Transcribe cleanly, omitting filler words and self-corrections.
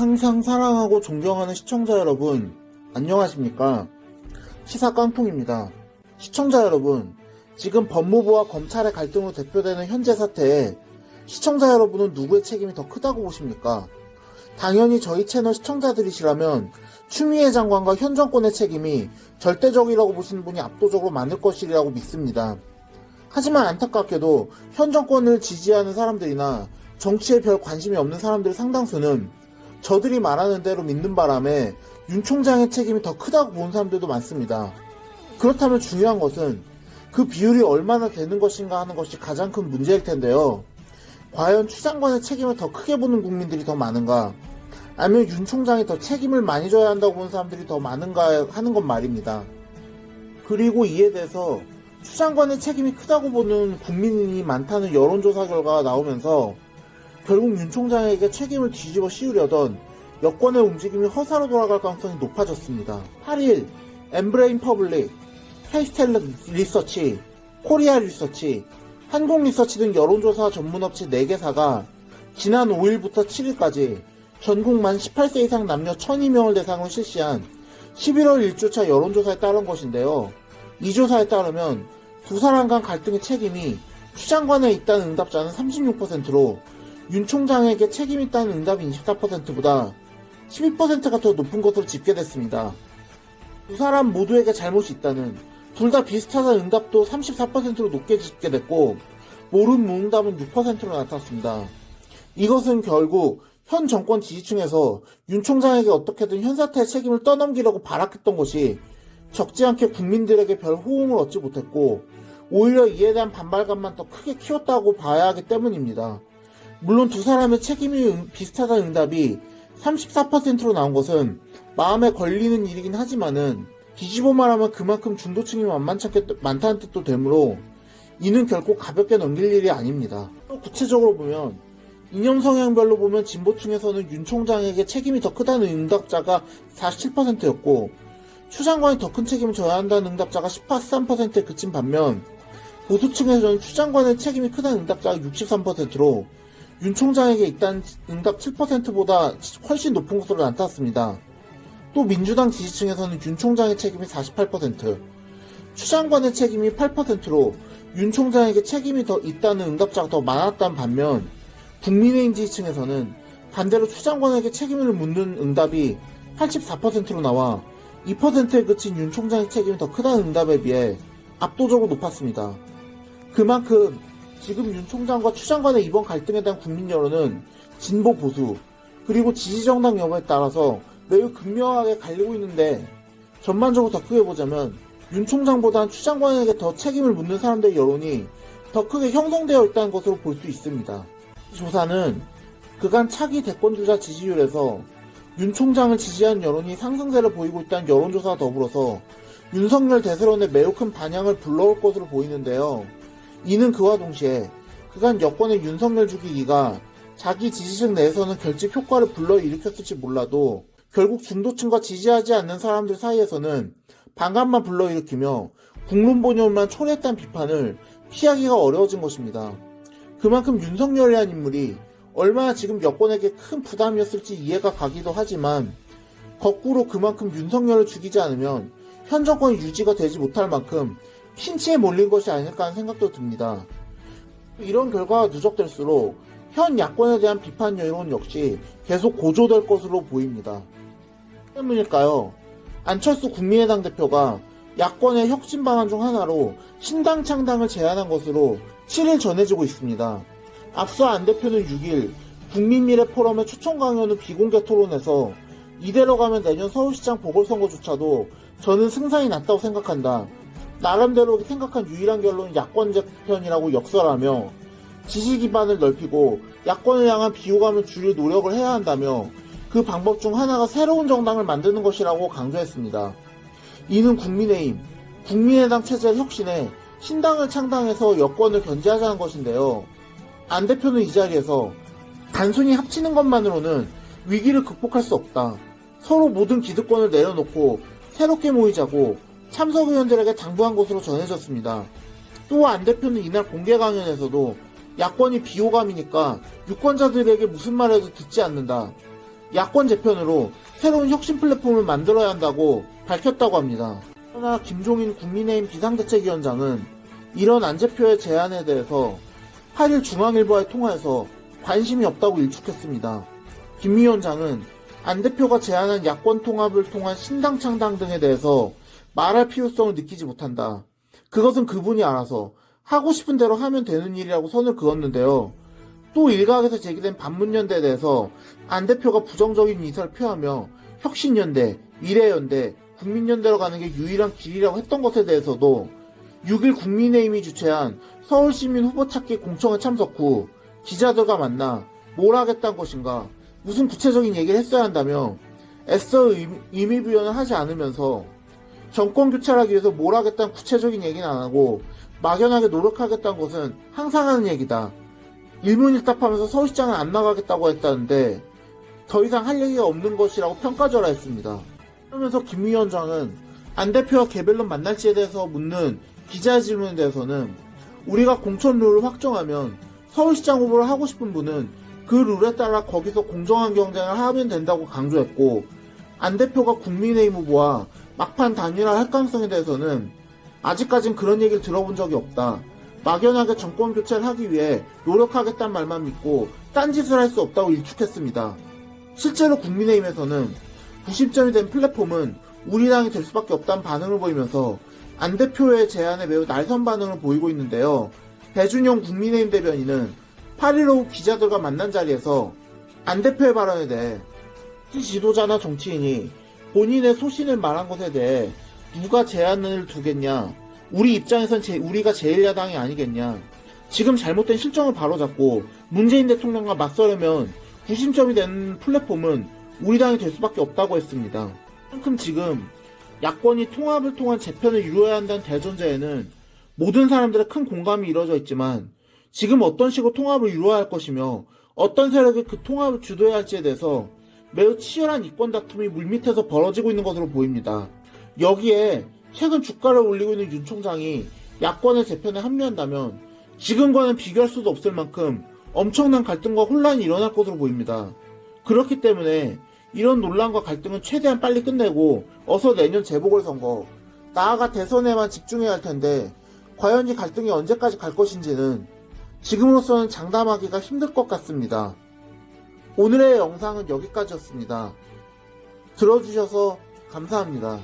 항상 사랑하고 존경하는 시청자 여러분, 안녕하십니까? 시사 깡통입니다. 시청자 여러분, 지금 법무부와 검찰의 갈등으로 대표되는 현재 사태에 시청자 여러분은 누구의 책임이 더 크다고 보십니까? 당연히 저희 채널 시청자들이시라면 추미애 장관과 현 정권의 책임이 절대적이라고 보시는 분이 압도적으로 많을 것이라고 믿습니다. 하지만 안타깝게도 현 정권을 지지하는 사람들이나 정치에 별 관심이 없는 사람들 상당수는 저들이 말하는 대로 믿는 바람에 윤 총장의 책임이 더 크다고 보는 사람들도 많습니다. 그렇다면 중요한 것은 그 비율이 얼마나 되는 것인가 하는 것이 가장 큰 문제일 텐데요. 과연 추 장관의 책임을 더 크게 보는 국민들이 더 많은가, 아니면 윤 총장이 더 책임을 많이 져야 한다고 보는 사람들이 더 많은가 하는 건 말입니다. 그리고 이에 대해서 추 장관의 책임이 크다고 보는 국민이 많다는 여론조사 결과가 나오면서 결국 윤 총장에게 책임을 뒤집어 씌우려던 여권의 움직임이 허사로 돌아갈 가능성이 높아졌습니다. 8일 엠브레인 퍼블릭, 케이스텔 리서치, 코리아 리서치, 한국 리서치 등 여론조사 전문업체 4개사가 지난 5일부터 7일까지 전국 만 18세 이상 남녀 1002명을 대상으로 실시한 11월 1주차 여론조사에 따른 것인데요. 이 조사에 따르면 두 사람 간 갈등의 책임이 추 장관에 있다는 응답자는 36%로 윤 총장에게 책임이 있다는 응답이 24%보다 12%가 더 높은 것으로 집계됐습니다. 두 사람 모두에게 잘못이 있다는, 둘 다 비슷하다는 응답도 34%로 높게 집계됐고 모른 무응답은 6%로 나타났습니다. 이것은 결국 현 정권 지지층에서 윤 총장에게 어떻게든 현 사태의 책임을 떠넘기려고 발악했던 것이 적지 않게 국민들에게 별 호응을 얻지 못했고 오히려 이에 대한 반발감만 더 크게 키웠다고 봐야 하기 때문입니다. 물론 두 사람의 책임이 비슷하다는 응답이 34%로 나온 것은 마음에 걸리는 일이긴 하지만은 뒤집어 말하면 그만큼 중도층이 만만치 않게 많다는 뜻도 되므로 이는 결코 가볍게 넘길 일이 아닙니다. 또 구체적으로 보면 이념 성향별로 보면 진보층에서는 윤 총장에게 책임이 더 크다는 응답자가 47%였고 추 장관이 더 큰 책임을 져야 한다는 응답자가 13%에 그친 반면 보수층에서는 추 장관의 책임이 크다는 응답자가 63%로 윤 총장에게 있다는 응답 7%보다 훨씬 높은 것으로 나타났습니다. 또 민주당 지지층에서는 윤 총장의 책임이 48%, 추 장관의 책임이 8%로 윤 총장에게 책임이 더 있다는 응답자가 더 많았다는 반면 국민의힘 지지층에서는 반대로 추 장관에게 책임을 묻는 응답이 84%로 나와 2%에 그친 윤 총장의 책임이 더 크다는 응답에 비해 압도적으로 높았습니다. 그만큼 지금 윤 총장과 추 장관의 이번 갈등에 대한 국민 여론은 진보 보수 그리고 지지정당 여부에 따라서 매우 극명하게 갈리고 있는데, 전반적으로 더 크게 보자면 윤 총장보다는 추 장관에게 더 책임을 묻는 사람들의 여론이 더 크게 형성되어 있다는 것으로 볼 수 있습니다. 이 조사는 그간 차기 대권주자 지지율에서 윤 총장을 지지한 여론이 상승세를 보이고 있다는 여론조사와 더불어서 윤석열 대세론에 매우 큰 반향을 불러올 것으로 보이는데요. 이는 그와 동시에 그간 여권의 윤석열 죽이기가 자기 지지층 내에서는 결집 효과를 불러일으켰을지 몰라도 결국 중도층과 지지하지 않는 사람들 사이에서는 반감만 불러일으키며 국론본열만 초래했다는 비판을 피하기가 어려워진 것입니다. 그만큼 윤석열이라는 인물이 얼마나 지금 여권에게 큰 부담이었을지 이해가 가기도 하지만 거꾸로 그만큼 윤석열을 죽이지 않으면 현 정권이 유지가 되지 못할 만큼 핀치에 몰린 것이 아닐까 하는 생각도 듭니다. 이런 결과가 누적될수록 현 야권에 대한 비판 여론 역시 계속 고조될 것으로 보입니다. 때문일까요? 안철수 국민의당 대표가 야권의 혁신 방안 중 하나로 신당 창당을 제안한 것으로 7일 전해지고 있습니다. 앞서 안 대표는 6일 국민미래 포럼의 초청 강연 후 비공개 토론에서 이대로 가면 내년 서울시장 보궐선거조차도 저는 승산이 낮다고 생각한다. 나름대로 생각한 유일한 결론은 야권 재편이라고 역설하며 지지 기반을 넓히고 야권을 향한 비호감을 줄일 노력을 해야 한다며 그 방법 중 하나가 새로운 정당을 만드는 것이라고 강조했습니다. 이는 국민의힘, 국민의당 체제 혁신에 신당을 창당해서 여권을 견제하자는 것인데요. 안 대표는 이 자리에서 단순히 합치는 것만으로는 위기를 극복할 수 없다. 서로 모든 기득권을 내려놓고 새롭게 모이자고 참석 의원들에게 당부한 것으로 전해졌습니다. 또 안 대표는 이날 공개 강연에서도 야권이 비호감이니까 유권자들에게 무슨 말해도 듣지 않는다. 야권 재편으로 새로운 혁신 플랫폼을 만들어야 한다고 밝혔다고 합니다. 그러나 김종인 국민의힘 비상대책위원장은 이런 안 대표의 제안에 대해서 8일 중앙일보와의 통화에서 관심이 없다고 일축했습니다. 김 위원장은 안 대표가 제안한 야권 통합을 통한 신당 창당 등에 대해서 말할 필요성을 느끼지 못한다. 그것은 그분이 알아서 하고 싶은 대로 하면 되는 일이라고 선을 그었는데요. 또 일각에서 제기된 반문연대에 대해서 안 대표가 부정적인 의사를 표하며 혁신연대, 미래연대, 국민연대로 가는 게 유일한 길이라고 했던 것에 대해서도 6일 국민의힘이 주최한 서울시민 후보 찾기 공청회 참석 후 기자들과 만나 뭘 하겠다는 것인가, 무슨 구체적인 얘기를 했어야 한다며 애써 의미부여는 하지 않으면서 정권 교체를 하기 위해서 뭘 하겠다는 구체적인 얘기는 안 하고 막연하게 노력하겠다는 것은 항상 하는 얘기다. 일문일답하면서 서울시장은 안 나가겠다고 했다는데 더 이상 할 얘기가 없는 것이라고 평가절하 했습니다. 그러면서 김 위원장은 안 대표와 개별로 만날지에 대해서 묻는 기자의 질문에 대해서는 우리가 공천 룰을 확정하면 서울시장 후보를 하고 싶은 분은 그 룰에 따라 거기서 공정한 경쟁을 하면 된다고 강조했고, 안 대표가 국민의힘 후보와 막판 단일화할 가능성에 대해서는 아직까진 그런 얘기를 들어본 적이 없다. 막연하게 정권 교체를 하기 위해 노력하겠다는 말만 믿고 딴짓을 할 수 없다고 일축했습니다. 실제로 국민의힘에서는 구심점이 된 플랫폼은 우리 당이 될 수밖에 없다는 반응을 보이면서 안 대표의 제안에 매우 날선 반응을 보이고 있는데요. 배준영 국민의힘 대변인은 8일 오후 기자들과 만난 자리에서 안 대표의 발언에 대해 지도자나 정치인이 본인의 소신을 말한 것에 대해 누가 제안을 두겠냐, 우리 입장에선 우리가 제1야당이 아니겠냐, 지금 잘못된 실정을 바로잡고 문재인 대통령과 맞서려면 구심점이 된 플랫폼은 우리 당이 될 수밖에 없다고 했습니다. 그만큼 지금 야권이 통합을 통한 재편을 이루어야 한다는 대전제에는 모든 사람들의 큰 공감이 이루어져 있지만, 지금 어떤 식으로 통합을 이루어야 할 것이며 어떤 세력이 그 통합을 주도해야 할지에 대해서 매우 치열한 이권 다툼이 물밑에서 벌어지고 있는 것으로 보입니다. 여기에 최근 주가를 올리고 있는 윤 총장이 야권의 재편에 합류한다면 지금과는 비교할 수도 없을 만큼 엄청난 갈등과 혼란이 일어날 것으로 보입니다. 그렇기 때문에 이런 논란과 갈등은 최대한 빨리 끝내고 어서 내년 재보궐선거, 나아가 대선에만 집중해야 할 텐데 과연 이 갈등이 언제까지 갈 것인지는 지금으로서는 장담하기가 힘들 것 같습니다. 오늘의 영상은 여기까지였습니다. 들어주셔서 감사합니다.